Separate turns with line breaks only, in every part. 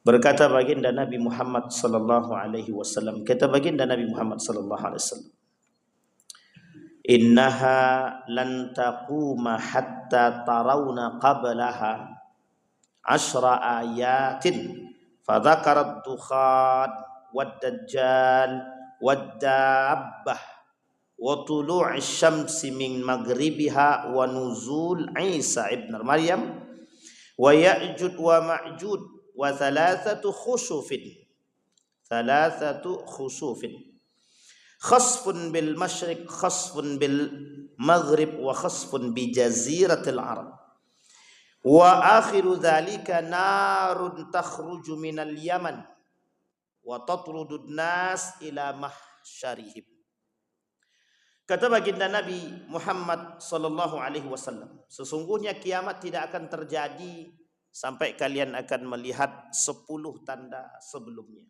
Berkata baginda Nabi Muhammad sallallahu alaihi wasallam, kata baginda Nabi Muhammad sallallahu alaihi wasallam, "Innaha lan taquma hatta tarawna qablaha 'ashra ayatin." Fadzakara ad-dukhan wad-dajjal wad-dabbah wa tulu'i syamsi min maghribiha wa nuzul Isa ibn Maryam wa Ya'jud wa Ma'jud wa thalathatu khusufin khasfun bil masyriq khasfun bil maghrib wa khasfun bi jaziratil arab wa akhiru dhalika narun takhruju minal yaman wa tatrudun nas ila mahsyarihim. Kata baginda Nabi Muhammad sallallahu alaihi wasallam, sesungguhnya kiamat tidak akan terjadi sampai kalian akan melihat 10 tanda sebelumnya.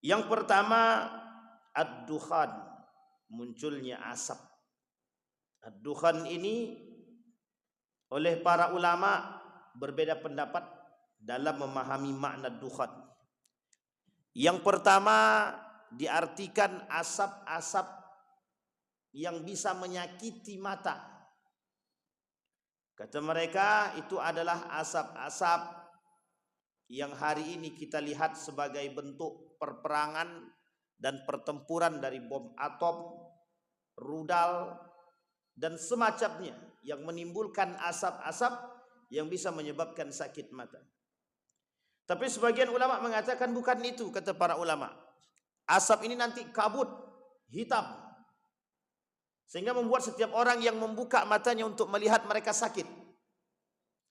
Yang pertama, ad-dukhan, munculnya asap. Ad-dukhan ini oleh para ulama berbeda pendapat dalam memahami makna dukhan. Yang pertama diartikan asap-asap yang bisa menyakiti mata. Kata mereka itu adalah asap-asap yang hari ini kita lihat sebagai bentuk perperangan dan pertempuran dari bom atom, rudal, dan semacamnya yang menimbulkan asap-asap yang bisa menyebabkan sakit mata. Tapi sebagian ulama mengatakan bukan itu, kata para ulama. Asap ini nanti kabut, hitam, sehingga membuat setiap orang yang membuka matanya untuk melihat mereka sakit.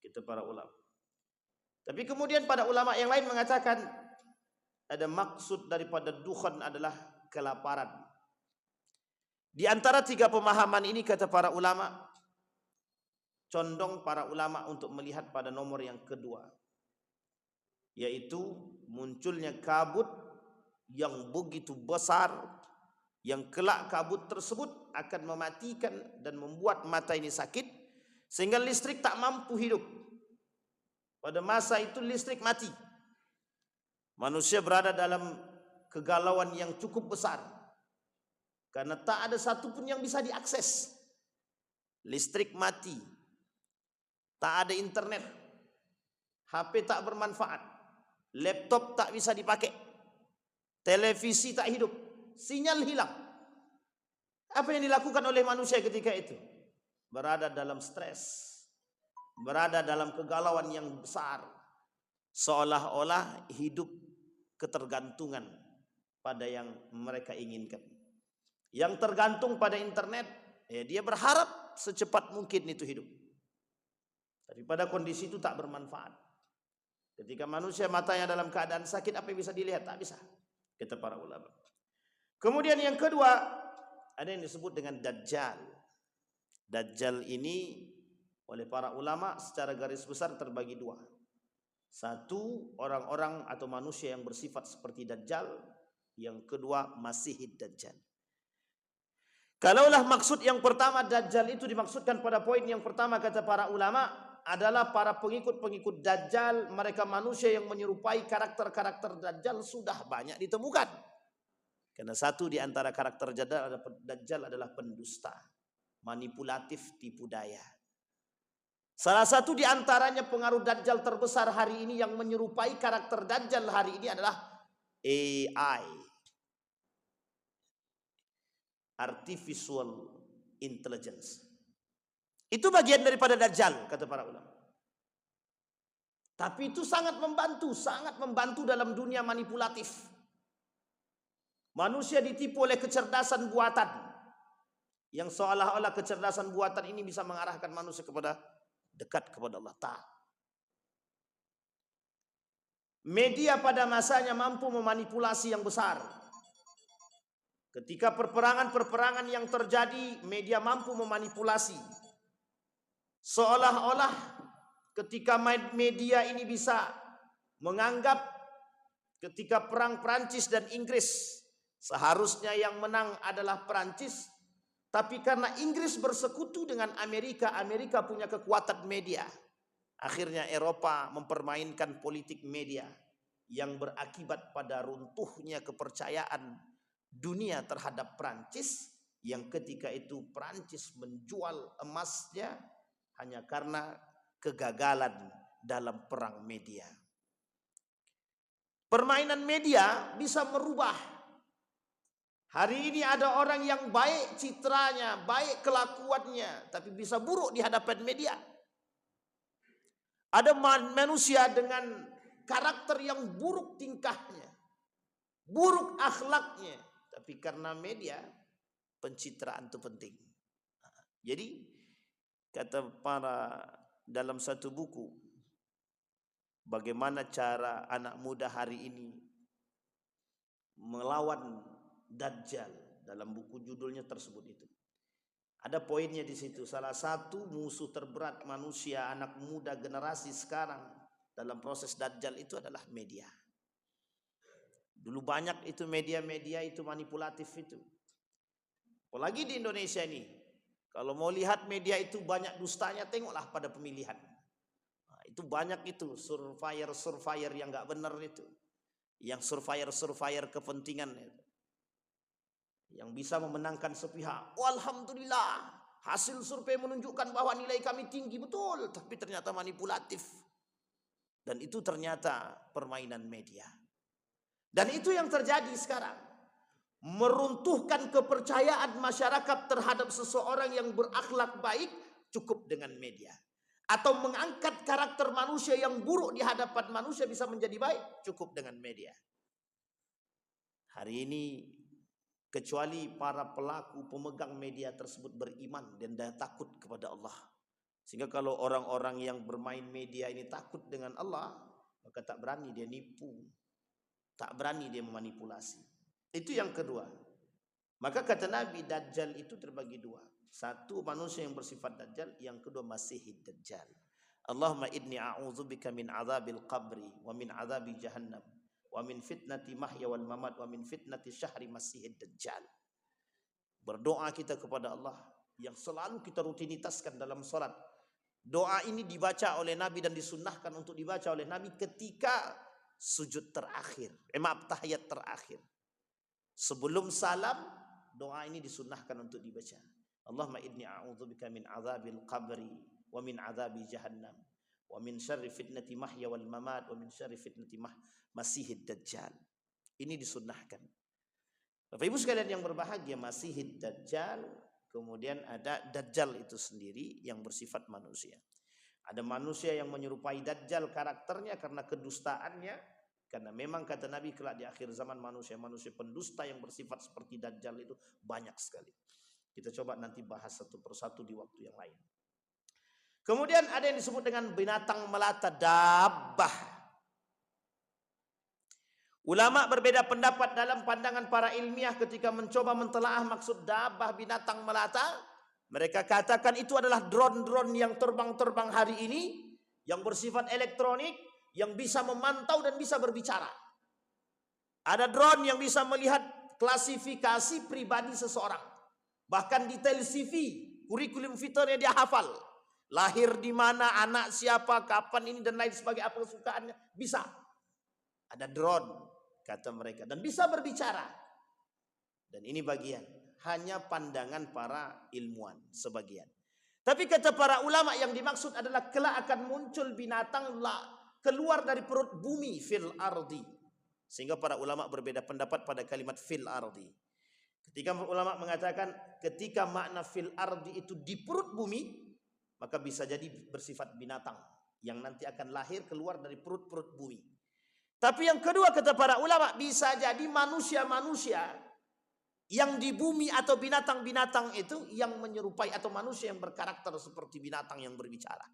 Kata para ulama. Tapi kemudian pada ulama yang lain mengatakan ada maksud daripada dukhan adalah kelaparan. Di antara 3 pemahaman ini, kata para ulama, condong para ulama untuk melihat pada nomor yang kedua, yaitu munculnya kabut yang begitu besar, yang kelak kabut tersebut akan mematikan dan membuat mata ini sakit sehingga listrik tak mampu hidup. Pada masa itu listrik mati. Manusia berada dalam kegalauan yang cukup besar karena tak ada satupun yang bisa diakses. Listrik mati, tak ada internet, HP tak bermanfaat, laptop tak bisa dipakai, televisi tak hidup, sinyal hilang. Apa yang dilakukan oleh manusia ketika itu? Berada dalam stres, berada dalam kegalauan yang besar, seolah-olah hidup ketergantungan pada yang mereka inginkan. Yang tergantung pada internet, dia berharap secepat mungkin itu hidup. Tapi pada kondisi itu tak bermanfaat. Ketika manusia matanya dalam keadaan sakit, apa yang bisa dilihat? Tak bisa, kata para ulama. Kemudian yang kedua, ada yang disebut dengan Dajjal. Dajjal ini oleh para ulama secara garis besar terbagi 2. Satu, orang-orang atau manusia yang bersifat seperti Dajjal. Yang kedua, Masihid Dajjal. Kalaulah maksud yang pertama Dajjal itu dimaksudkan pada poin yang pertama, kata para ulama, adalah para pengikut-pengikut Dajjal, mereka manusia yang menyerupai karakter-karakter Dajjal sudah banyak ditemukan. Karena satu di antara karakter Dajjal adalah pendusta, manipulatif, tipu daya. Salah satu di antaranya pengaruh Dajjal terbesar hari ini yang menyerupai karakter Dajjal hari ini adalah AI, Artificial Intelligence. Itu bagian daripada Dajjal, kata para ulama. Tapi itu sangat membantu dalam dunia manipulatif. Manusia ditipu oleh kecerdasan buatan, yang seolah-olah kecerdasan buatan ini bisa mengarahkan manusia kepada dekat kepada Allah Ta'ala. Media pada masanya mampu memanipulasi yang besar. Ketika perperangan yang terjadi, media mampu memanipulasi. Seolah-olah ketika media ini bisa menganggap ketika perang Prancis dan Inggris, seharusnya yang menang adalah Prancis. Tapi karena Inggris bersekutu dengan Amerika, Amerika punya kekuatan media. Akhirnya Eropa mempermainkan politik media yang berakibat pada runtuhnya kepercayaan dunia terhadap Prancis, yang ketika itu Prancis menjual emasnya hanya karena kegagalan dalam perang media. Permainan media bisa merubah. Hari ini ada orang yang baik citranya, baik kelakuannya, tapi bisa buruk di hadapan media. Ada manusia dengan karakter yang buruk tingkahnya, buruk akhlaknya, tapi karena media pencitraan itu penting. Jadi kata para dalam satu buku, bagaimana cara anak muda hari ini melawan Dajjal, dalam buku judulnya tersebut itu. Ada poinnya di situ. Salah satu musuh terberat manusia, anak muda generasi sekarang dalam proses Dajjal itu adalah media. Dulu banyak itu media-media itu manipulatif itu. Apalagi di Indonesia ini. Kalau mau lihat media itu banyak dustanya, tengoklah pada pemilihan. Nah, itu banyak itu surveyor yang nggak benar itu. Yang surveyor kepentingan itu. Yang bisa memenangkan sepihak. Oh, alhamdulillah, hasil survei menunjukkan bahwa nilai kami tinggi, betul, tapi ternyata manipulatif. Dan itu ternyata permainan media. Dan itu yang terjadi sekarang. Meruntuhkan kepercayaan masyarakat terhadap seseorang yang berakhlak baik cukup dengan media. Atau mengangkat karakter manusia yang buruk di hadapan manusia bisa menjadi baik cukup dengan media. Hari ini kecuali para pelaku pemegang media tersebut beriman dan dia takut kepada Allah. Sehingga kalau orang-orang yang bermain media ini takut dengan Allah, maka tak berani dia nipu, tak berani dia memanipulasi. Itu yang kedua. Maka kata Nabi, Dajjal itu terbagi dua. Satu, manusia yang bersifat Dajjal. Yang kedua, Masihid Dajjal. Allahumma inni a'udzubika min azabil qabri wa min azabi jahannam wa min fitnati mahya wal mamat wa min fitnati syahri masihid dajjal. Berdoa kita kepada Allah yang selalu kita rutinitaskan dalam salat. Doa ini dibaca oleh Nabi dan disunnahkan untuk dibaca oleh Nabi ketika sujud terakhir, tahiyat terakhir. Sebelum salam, doa ini disunnahkan untuk dibaca. Allahumma inni a'udzubika min azabil qabri wa min azabi jahannam wa min syarri fitnati mahya wal mamat wa min syarri fitnati masihid dajjal. Ini disunnahkan. Bapak Ibu sekalian yang berbahagia, Masihid Dajjal, kemudian ada Dajjal itu sendiri yang bersifat manusia. Ada manusia yang menyerupai Dajjal karakternya karena kedustaannya, karena memang kata Nabi kelak di akhir zaman manusia-manusia pendusta yang bersifat seperti Dajjal itu banyak sekali. Kita coba nanti bahas satu persatu di waktu yang lain. Kemudian ada yang disebut dengan binatang melata, dabbah. Ulama berbeda pendapat dalam pandangan para ilmiah ketika mencoba mentelaah maksud dabbah, binatang melata. Mereka katakan itu adalah drone-drone yang terbang-terbang hari ini, yang bersifat elektronik, yang bisa memantau dan bisa berbicara. Ada drone yang bisa melihat klasifikasi pribadi seseorang. Bahkan detail CV, kurikulum fiturnya dia hafal. Lahir di mana, anak siapa, kapan ini dan lain sebagainya, apa kesukaannya, bisa. Ada drone, kata mereka, dan bisa berbicara. Dan ini bagian, hanya pandangan para ilmuwan sebagian. Tapi kata para ulama yang dimaksud adalah kelak akan muncul binatang keluar dari perut bumi, fil ardi. Sehingga para ulama berbeda pendapat pada kalimat fil ardi. Ketika ulama mengatakan ketika makna fil ardi itu di perut bumi, maka bisa jadi bersifat binatang yang nanti akan lahir keluar dari perut-perut bumi. Tapi yang kedua kata para ulama, bisa jadi manusia-manusia yang di bumi atau binatang-binatang itu yang menyerupai atau manusia yang berkarakter seperti binatang yang berbicara.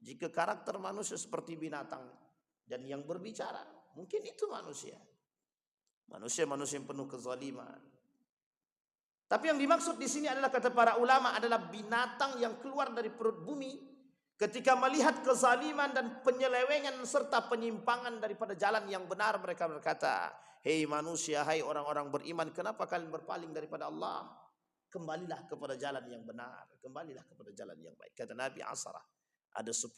Jika karakter manusia seperti binatang dan yang berbicara, mungkin itu manusia. Manusia-manusia yang penuh kezaliman. Tapi yang dimaksud di sini adalah kata para ulama adalah binatang yang keluar dari perut bumi ketika melihat kezaliman dan penyelewengan serta penyimpangan daripada jalan yang benar. Mereka berkata, hei manusia, hai orang-orang beriman, kenapa kalian berpaling daripada Allah? Kembalilah kepada jalan yang benar, kembalilah kepada jalan yang baik. Kata Nabi Asarah, ada 10.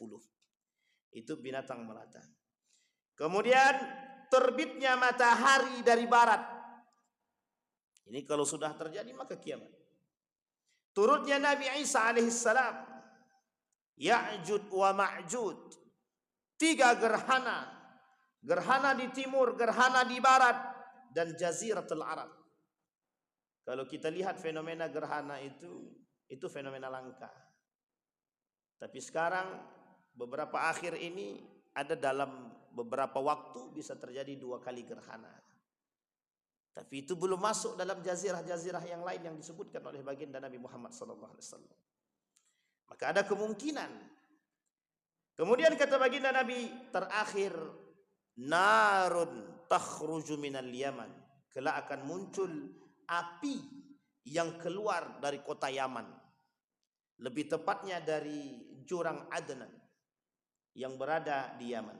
Itu binatang melata. Kemudian terbitnya matahari dari barat. Ini kalau sudah terjadi maka kiamat. Turutnya Nabi Isa alaihissalam. Ya'jud wa ma'jud. 3 gerhana. Gerhana di timur, gerhana di barat, dan Jaziratul Arab. Kalau kita lihat fenomena gerhana itu fenomena langka. Tapi sekarang beberapa akhir ini ada dalam beberapa waktu bisa terjadi 2 kali gerhana. Tapi itu belum masuk dalam jazirah-jazirah yang lain yang disebutkan oleh baginda Nabi Muhammad SAW. Maka ada kemungkinan. Kemudian kata baginda Nabi terakhir, narun takhruju minal Yaman. Kelak akan muncul api yang keluar dari kota Yaman. Lebih tepatnya dari jurang Adnan yang berada di Yaman.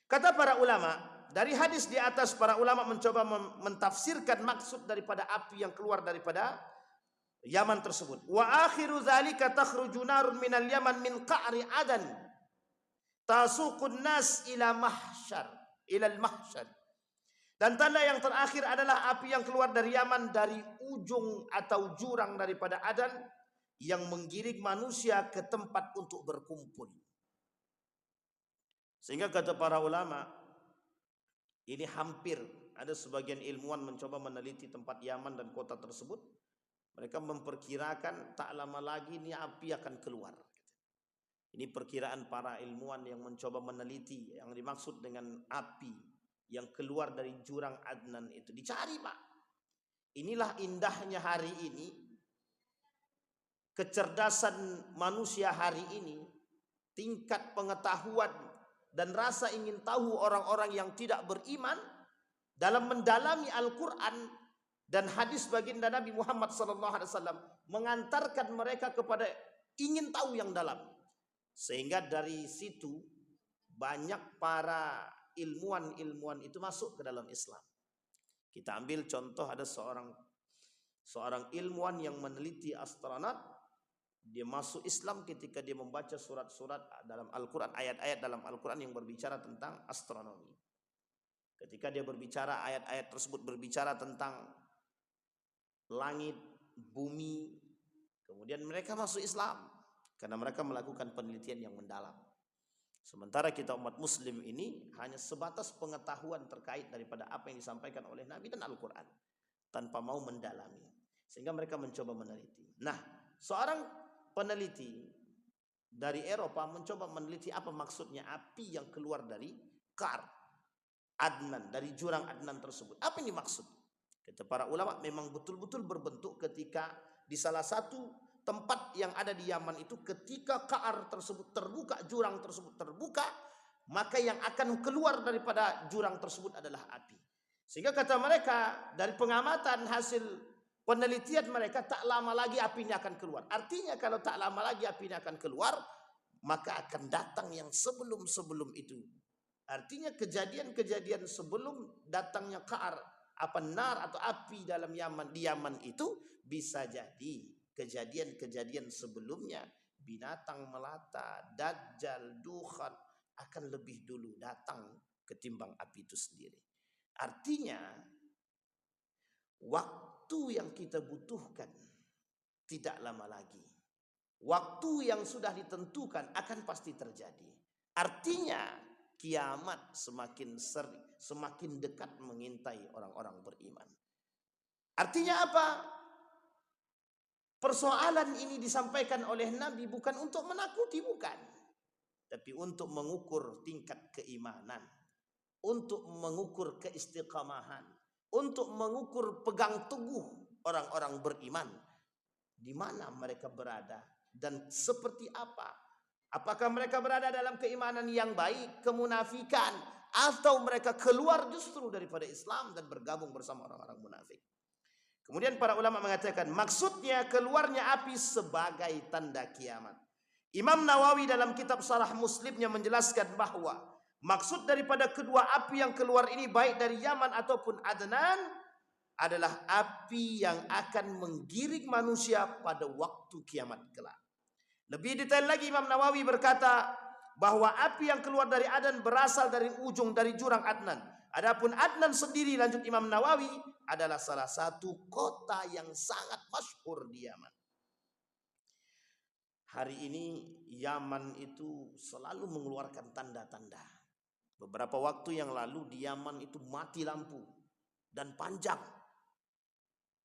Kata para ulama, dari hadis di atas para ulama mencoba mentafsirkan maksud daripada api yang keluar daripada Yaman tersebut. Wa akhiru dzalika takhruju narun minal Yaman min qa'ri Adan tasuqun nas ila mahsyar, ila al-mahsyar. Dan tanda yang terakhir adalah api yang keluar dari Yaman dari ujung atau jurang daripada Adan yang menggiring manusia ke tempat untuk berkumpul. Sehingga kata para ulama, ini hampir ada sebagian ilmuwan mencoba meneliti tempat Yaman dan kota tersebut. Mereka memperkirakan tak lama lagi ini api akan keluar. Ini perkiraan para ilmuwan yang mencoba meneliti yang dimaksud dengan api yang keluar dari jurang Adnan itu. Dicari, Pak. Inilah indahnya hari ini, kecerdasan manusia hari ini, tingkat pengetahuan dan rasa ingin tahu orang-orang yang tidak beriman dalam mendalami Al-Quran dan hadis baginda Nabi Muhammad SAW mengantarkan mereka kepada ingin tahu yang dalam. Sehingga dari situ banyak para ilmuwan itu masuk ke dalam Islam. Kita ambil contoh, ada seorang ilmuwan yang meneliti astronot. Dia masuk Islam ketika dia membaca surat-surat dalam Al-Quran, ayat-ayat dalam Al-Quran yang berbicara tentang astronomi. Ketika dia berbicara, ayat-ayat tersebut berbicara tentang langit, bumi, kemudian mereka masuk Islam karena mereka melakukan penelitian yang mendalam. Sementara kita umat muslim ini hanya sebatas pengetahuan terkait daripada apa yang disampaikan oleh Nabi dan Al-Quran tanpa mau mendalami. Sehingga mereka mencoba meneliti. Nah, seorang peneliti dari Eropa mencoba meneliti apa maksudnya api yang keluar dari Kar Adnan, dari jurang Adnan tersebut. Apa yang dimaksud? Kata para ulama, memang betul-betul berbentuk ketika di salah satu tempat yang ada di Yaman itu, ketika Ka'ar tersebut terbuka, jurang tersebut terbuka, maka yang akan keluar daripada jurang tersebut adalah api. Sehingga kata mereka, dari pengamatan hasil penelitian mereka, tak lama lagi apinya akan keluar. Artinya kalau tak lama lagi apinya akan keluar, maka akan datang yang sebelum-sebelum itu. Artinya kejadian-kejadian sebelum datangnya Ka'ar, apa nar atau api dalam Yaman, di Yaman itu bisa jadi kejadian-kejadian sebelumnya, binatang melata, dajjal, dukhan akan lebih dulu datang ketimbang api itu sendiri. Artinya waktu yang kita butuhkan tidak lama lagi. Waktu yang sudah ditentukan akan pasti terjadi. Artinya kiamat semakin dekat mengintai orang-orang beriman. Artinya apa? Persoalan ini disampaikan oleh Nabi bukan untuk menakuti, bukan. Tapi untuk mengukur tingkat keimanan. Untuk mengukur keistiqamahan. Untuk mengukur pegang teguh orang-orang beriman. Di mana mereka berada dan seperti apa. Apakah mereka berada dalam keimanan yang baik, kemunafikan, atau mereka keluar justru daripada Islam dan bergabung bersama orang-orang munafik. Kemudian para ulama mengatakan maksudnya keluarnya api sebagai tanda kiamat. Imam Nawawi dalam kitab Syarah Muslimnya menjelaskan bahwa maksud daripada kedua api yang keluar ini, baik dari Yaman ataupun Adnan, adalah api yang akan menggiring manusia pada waktu kiamat kelak. Lebih detail lagi Imam Nawawi berkata bahwa api yang keluar dari Adnan berasal dari ujung dari jurang Adnan. Adapun Adnan sendiri, lanjut Imam Nawawi, adalah salah satu kota yang sangat masyhur di Yaman. Hari ini Yaman itu selalu mengeluarkan tanda-tanda. Beberapa waktu yang lalu di Yaman itu mati lampu dan panjang.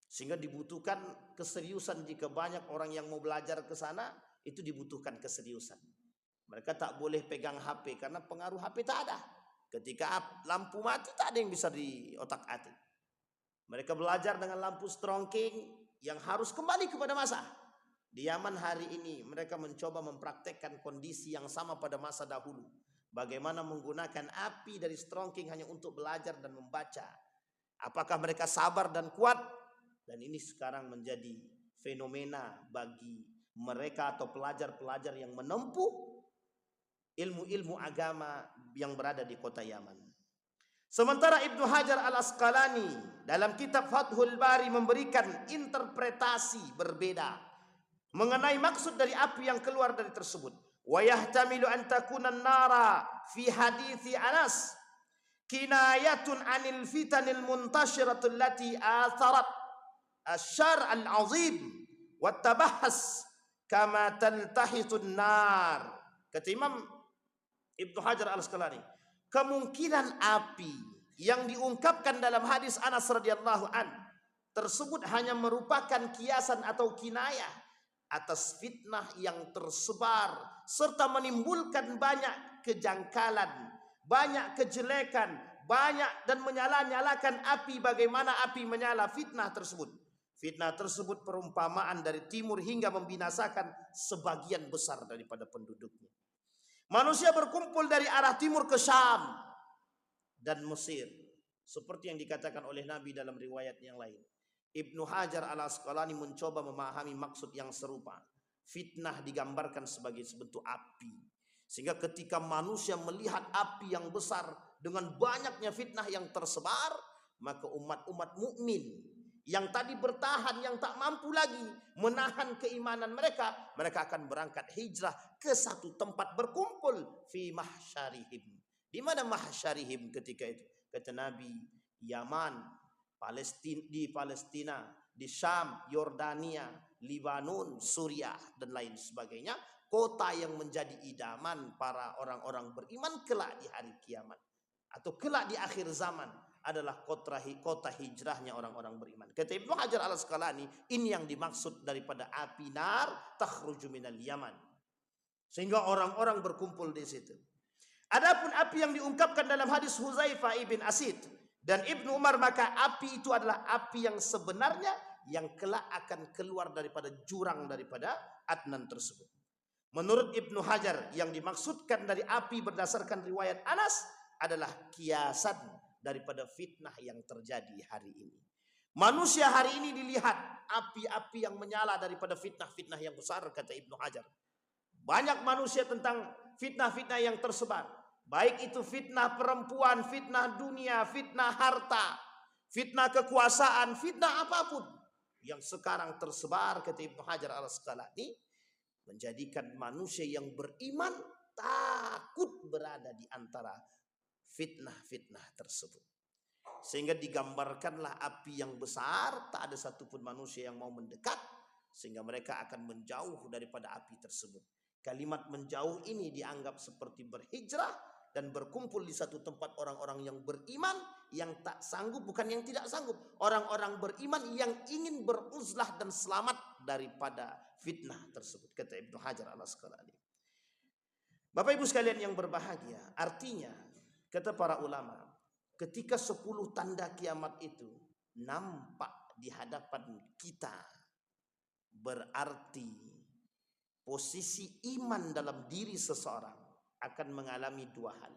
Sehingga dibutuhkan keseriusan jika banyak orang yang mau belajar ke sana, itu dibutuhkan keseriusan. Mereka tak boleh pegang HP karena pengaruh HP tak ada. Ketika lampu mati tak ada yang bisa di otak-atik. Mereka belajar dengan lampu strongking yang harus kembali kepada masa. Di Yaman hari ini mereka mencoba mempraktekkan kondisi yang sama pada masa dahulu. Bagaimana menggunakan api dari strongking hanya untuk belajar dan membaca. Apakah mereka sabar dan kuat? Dan ini sekarang menjadi fenomena bagi mereka atau pelajar-pelajar yang menempuh ilmu-ilmu agama yang berada di kota Yaman. Sementara Ibnu Hajar Al-Asqalani dalam kitab Fathul Bari memberikan interpretasi berbeda mengenai maksud dari api yang keluar dari tersebut. Wa yahtamilu an takuna an-nara fi hadithi Anas kinayatun anil fitanil muntashiratul lati atharat asyar al-azim wa tabahas kama taltahitun nar. Kata Imam Ibnu Hajar Al-Asqalani, kemungkinan api yang diungkapkan dalam hadis Anas radhiyallahu an tersebut hanya merupakan kiasan atau kinayah atas fitnah yang tersebar serta menimbulkan banyak kejangkalan, banyak kejelekan, banyak dan menyala-nyalakan api. Bagaimana api menyala? Fitnah tersebut. Fitnah tersebut perumpamaan dari timur hingga membinasakan sebagian besar daripada penduduknya. Manusia berkumpul dari arah timur ke Syam dan Mesir, seperti yang dikatakan oleh Nabi dalam riwayat yang lain. Ibnu Hajar Al-Asqalani mencoba memahami maksud yang serupa. Fitnah digambarkan sebagai sebentuk api, sehingga ketika manusia melihat api yang besar dengan banyaknya fitnah yang tersebar, maka umat-umat mukmin yang tadi bertahan, yang tak mampu lagi menahan keimanan mereka, mereka akan berangkat hijrah ke satu tempat berkumpul fi mahsyarihim. Di mana mahsyarihim ketika itu? Kata Nabi, Yaman, Palestina, di Syam, Yordania, Libanon, Suriah dan lain sebagainya, kota yang menjadi idaman para orang-orang beriman kelak di hari kiamat atau kelak di akhir zaman adalah kota hijrahnya orang-orang beriman. Kata Ibnu Hajar Al-Asqalani, ini yang dimaksud daripada api nar takhruju minal Yaman. Sehingga orang-orang berkumpul di situ. Adapun api yang diungkapkan dalam hadis Huzaifah ibn Asid dan Ibnu Umar, maka api itu adalah api yang sebenarnya yang kelak akan keluar daripada jurang daripada Adnan tersebut. Menurut Ibnu Hajar, yang dimaksudkan dari api berdasarkan riwayat Anas adalah kiasan daripada fitnah yang terjadi hari ini. Manusia hari ini dilihat api-api yang menyala daripada fitnah-fitnah yang besar, kata Ibnu Hajar. Banyak manusia tentang fitnah-fitnah yang tersebar. Baik itu fitnah perempuan, fitnah dunia, fitnah harta, fitnah kekuasaan, fitnah apapun yang sekarang tersebar, kata Ibnu Hajar Al-Asqalani, menjadikan manusia yang beriman takut berada di antara fitnah-fitnah tersebut. Sehingga digambarkanlah api yang besar, tak ada satupun manusia yang mau mendekat, sehingga mereka akan menjauh daripada api tersebut. Kalimat menjauh ini dianggap seperti berhijrah dan berkumpul di satu tempat orang-orang yang beriman, yang tak sanggup, bukan yang tidak sanggup, orang-orang beriman yang ingin beruzlah dan selamat daripada fitnah tersebut, kata Ibnu Hajar Al-Asqalani. Bapak Ibu sekalian yang berbahagia, artinya kata para ulama, ketika 10 tanda kiamat itu nampak di hadapan kita, berarti posisi iman dalam diri seseorang akan mengalami 2 hal.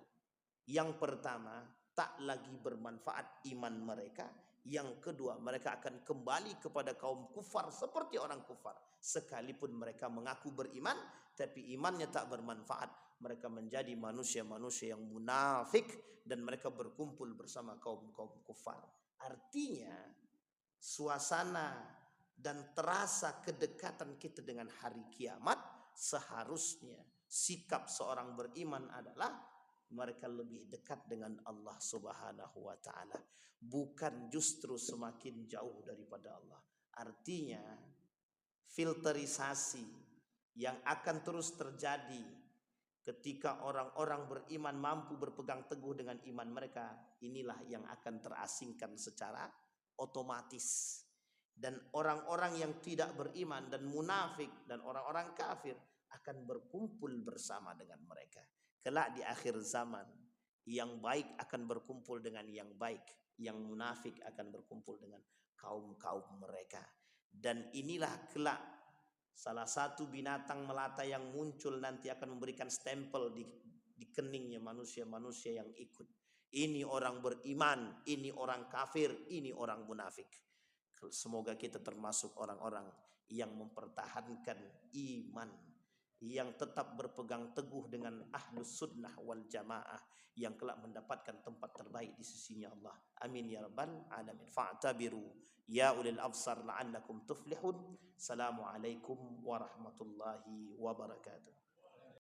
Yang pertama, tak lagi bermanfaat iman mereka. Yang kedua, mereka akan kembali kepada kaum kufar seperti orang kufar. Sekalipun mereka mengaku beriman, tapi imannya tak bermanfaat. Mereka menjadi manusia-manusia yang munafik dan mereka berkumpul bersama kaum-kaum kufar. Artinya, suasana dan terasa kedekatan kita dengan hari kiamat seharusnya sikap seorang beriman adalah mereka lebih dekat dengan Allah Subhanahu wa taala, bukan justru semakin jauh daripada Allah. Artinya filterisasi yang akan terus terjadi ketika orang-orang beriman mampu berpegang teguh dengan iman mereka, inilah yang akan terasingkan secara otomatis. Dan orang-orang yang tidak beriman dan munafik dan orang-orang kafir akan berkumpul bersama dengan mereka. Kelak di akhir zaman, yang baik akan berkumpul dengan yang baik, yang munafik akan berkumpul dengan kaum-kaum mereka. Dan inilah kelak salah satu binatang melata yang muncul nanti akan memberikan stempel di keningnya manusia-manusia yang ikut. Ini orang beriman, ini orang kafir, ini orang munafik. Semoga kita termasuk orang-orang yang mempertahankan iman, yang tetap berpegang teguh dengan ahlus sunnah wal jamaah, yang kelak mendapatkan tempat terbaik di sisinya Allah. Amin ya rabbal alamin. Fa'tabiru ya ulil absar la'allakum tuflihun. Assalamualaikum warahmatullahi wabarakatuh.